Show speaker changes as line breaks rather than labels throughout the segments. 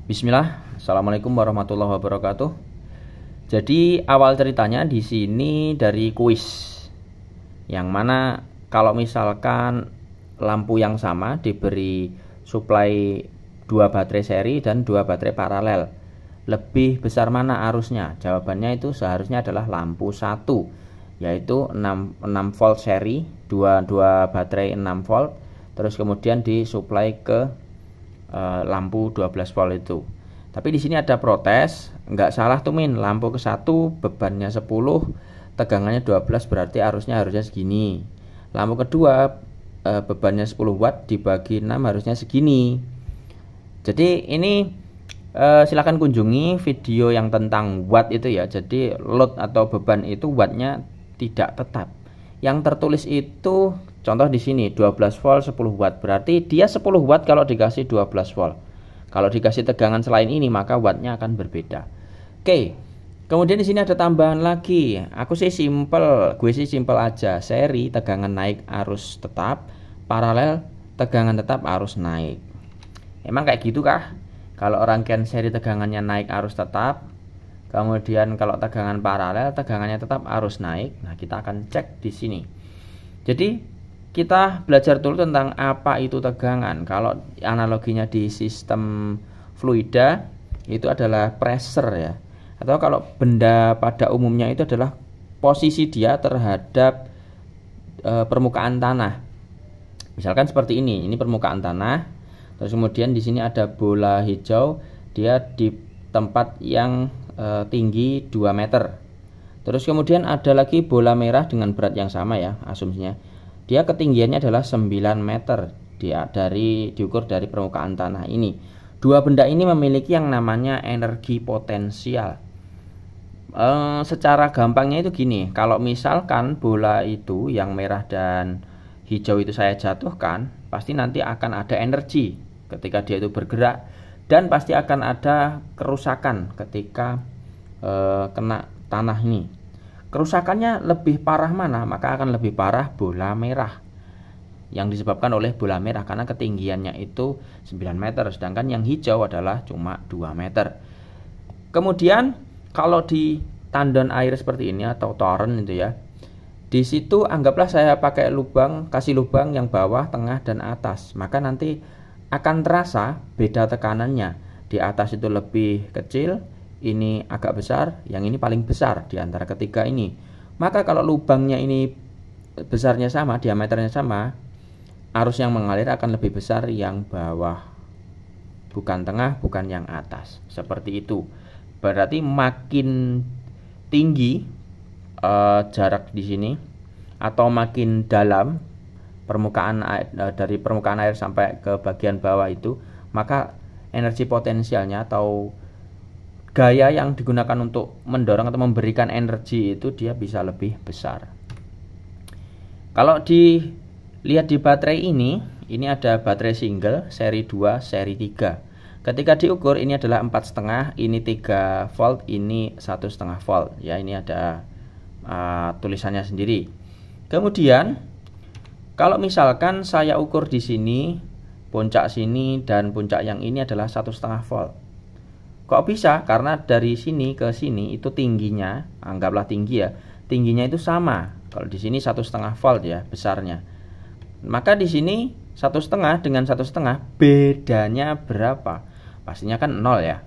Bismillah, Assalamualaikum warahmatullahi wabarakatuh. Jadi awal ceritanya di sini dari kuis, yang mana kalau misalkan lampu yang sama diberi suplai 2 baterai seri dan 2 baterai paralel, lebih besar mana arusnya? Jawabannya itu seharusnya adalah lampu 1, yaitu 6 volt seri, 2 baterai 6 volt, terus kemudian disuplai ke lampu 12 volt itu. Tapi di sini ada protes, nggak salah tuh Min, lampu ke 1 bebannya 10, tegangannya 12, berarti harusnya segini. Lampu kedua bebannya 10 watt dibagi 6 harusnya segini. Jadi ini silakan kunjungi video yang tentang watt itu ya. Jadi load atau beban itu wattnya tidak tetap. Yang tertulis itu contoh di sini 12 volt 10 watt, berarti dia 10 watt kalau dikasih 12 volt. Kalau dikasih tegangan selain ini maka wattnya akan berbeda. Oke. Kemudian di sini ada tambahan lagi. Gue sih simple aja. Seri tegangan naik arus tetap, paralel tegangan tetap arus naik. Emang kayak gitu kah? Kalau rangkaian seri tegangannya naik arus tetap, kemudian kalau tegangan paralel tegangannya tetap arus naik. Nah, kita akan cek di sini. Jadi kita belajar dulu tentang apa itu tegangan. Kalau analoginya di sistem fluida itu adalah pressure ya. Atau kalau benda pada umumnya itu adalah posisi dia terhadap permukaan tanah. Misalkan seperti ini permukaan tanah. Terus kemudian di sini ada bola hijau, dia di tempat yang tinggi 2 meter. Terus kemudian ada lagi bola merah dengan berat yang sama ya, asumsinya. Dia ketinggiannya adalah 9 meter diukur dari permukaan tanah ini. Dua benda ini memiliki yang namanya energi potensial. Secara gampangnya itu gini, kalau misalkan bola itu yang merah dan hijau itu saya jatuhkan, pasti nanti akan ada energi ketika dia itu bergerak, dan pasti akan ada kerusakan ketika kena tanah ini. Kerusakannya lebih parah mana? Maka akan lebih parah bola merah, yang disebabkan oleh bola merah karena ketinggiannya itu 9 meter, sedangkan yang hijau adalah cuma 2 meter. Kemudian kalau di tandon air seperti ini atau toren itu ya, di situ anggaplah saya pakai kasih lubang yang bawah, tengah, dan atas, maka nanti akan terasa beda tekanannya. Di atas itu lebih kecil, ini agak besar, yang ini paling besar di antara ketiga ini. Maka kalau lubangnya ini besarnya sama, diameternya sama, arus yang mengalir akan lebih besar yang bawah, bukan tengah, bukan yang atas. Seperti itu. Berarti makin tinggi jarak di sini atau makin dalam permukaan air, dari permukaan air sampai ke bagian bawah itu, maka energi potensialnya atau gaya yang digunakan untuk mendorong atau memberikan energi itu dia bisa lebih besar. Kalau dilihat di baterai ini ada baterai single seri 2, seri 3. Ketika diukur ini adalah 4,5, ini 3 volt, ini 1,5 volt. Ya, ini ada tulisannya sendiri. Kemudian kalau misalkan saya ukur di sini, puncak sini dan puncak yang ini adalah 1,5 volt. Kok bisa? Karena dari sini ke sini itu tingginya, anggaplah tinggi ya, tingginya itu sama. Kalau di sini 1,5 volt ya besarnya. Maka di sini 1,5 dengan 1,5 bedanya berapa? Pastinya kan 0 ya.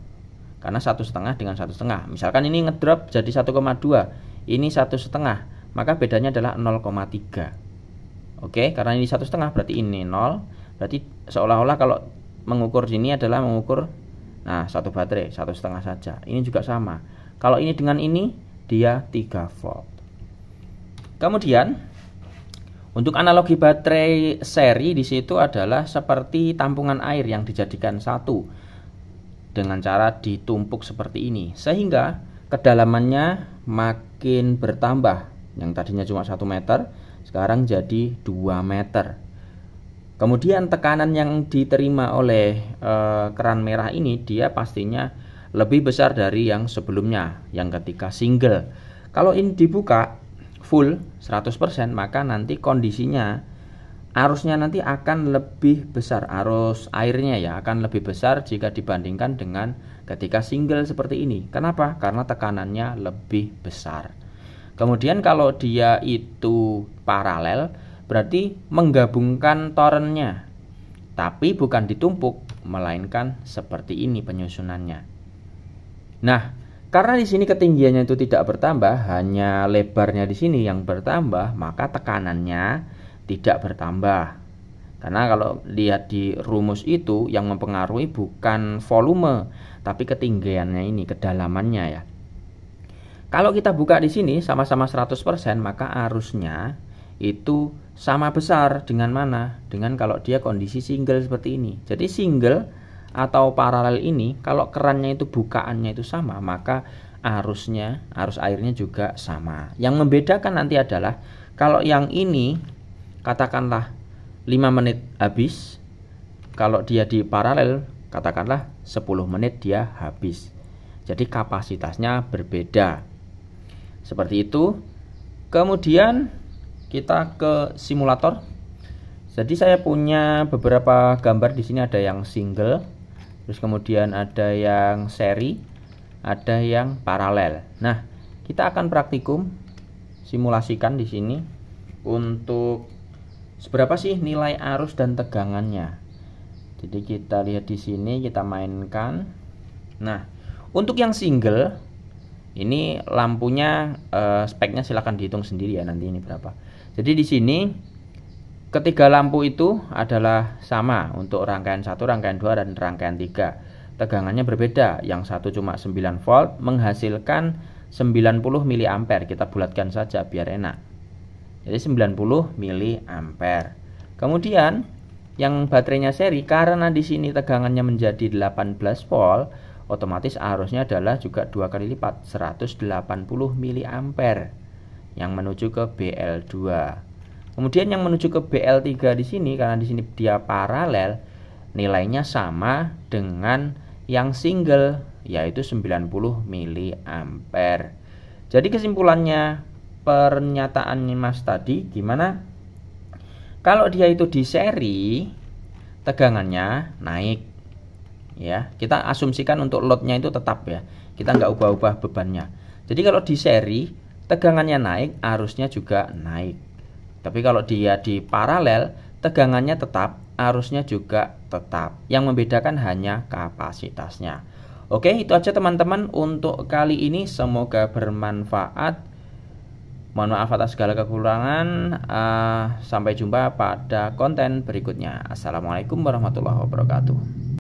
Karena 1,5 dengan 1,5. Misalkan ini ngedrop jadi 1,2, ini 1,5, maka bedanya adalah 0,3. Oke, karena ini 1,5 berarti ini 0. Berarti seolah-olah kalau mengukur sini adalah mengukur satu baterai 1,5 saja. Ini juga sama. Kalau ini dengan ini dia 3 volt. Kemudian untuk analogi baterai seri di situ adalah seperti tampungan air yang dijadikan satu dengan cara ditumpuk seperti ini, sehingga kedalamannya makin bertambah. Yang tadinya cuma 1 meter sekarang jadi 2 meter. Kemudian tekanan yang diterima oleh keran merah ini dia pastinya lebih besar dari yang sebelumnya, yang ketika single. Kalau ini dibuka full 100%, maka nanti kondisinya arusnya nanti akan lebih besar, arus airnya ya akan lebih besar jika dibandingkan dengan ketika single seperti ini. Kenapa? Karena tekanannya lebih besar. Kemudian kalau dia itu paralel, berarti menggabungkan torennya, tapi bukan ditumpuk, melainkan seperti ini penyusunannya. Nah, karena di sini ketinggiannya itu tidak bertambah, hanya lebarnya di sini yang bertambah, maka tekanannya tidak bertambah. Karena kalau lihat di rumus itu yang mempengaruhi bukan volume, tapi ketinggiannya ini, kedalamannya ya. Kalau kita buka di sini sama-sama 100%, maka arusnya itu sama besar dengan mana? Dengan kalau dia kondisi single seperti ini. Jadi single atau paralel ini kalau kerannya itu bukaannya itu sama, maka arus airnya juga sama. Yang membedakan nanti adalah kalau yang ini katakanlah 5 menit habis, kalau dia di paralel katakanlah 10 menit dia habis. Jadi kapasitasnya berbeda. Seperti itu. Kemudian kita ke simulator. Jadi saya punya beberapa gambar di sini, ada yang single, terus kemudian ada yang seri, ada yang paralel. Nah, kita akan praktikum simulasikan di sini untuk seberapa sih nilai arus dan tegangannya. Jadi kita lihat di sini, kita mainkan. Nah, untuk yang single ini lampunya speknya silahkan dihitung sendiri ya nanti ini berapa. Jadi di sini ketiga lampu itu adalah sama untuk rangkaian 1, rangkaian 2, dan rangkaian 3. Tegangannya berbeda. Yang satu cuma 9 volt menghasilkan 90 mA. Kita bulatkan saja biar enak. Jadi 90 mA. Kemudian yang baterainya seri, karena di sini tegangannya menjadi 18 volt, otomatis arusnya adalah juga 2 kali lipat, 180 mA yang menuju ke BL2. Kemudian yang menuju ke BL3 di sini, karena di sini dia paralel, nilainya sama dengan yang single, yaitu 90 mA. Jadi kesimpulannya pernyataan Mas tadi gimana? Kalau dia itu di seri, tegangannya naik. Ya, kita asumsikan untuk loadnya itu tetap ya. Kita nggak ubah-ubah bebannya. Jadi kalau di seri, tegangannya naik, arusnya juga naik. Tapi kalau dia di paralel, tegangannya tetap, arusnya juga tetap. Yang membedakan hanya kapasitasnya. Oke, itu aja teman-teman untuk kali ini. Semoga bermanfaat. Mohon maaf atas segala kekurangan. Sampai jumpa pada konten berikutnya. Assalamualaikum warahmatullahi wabarakatuh.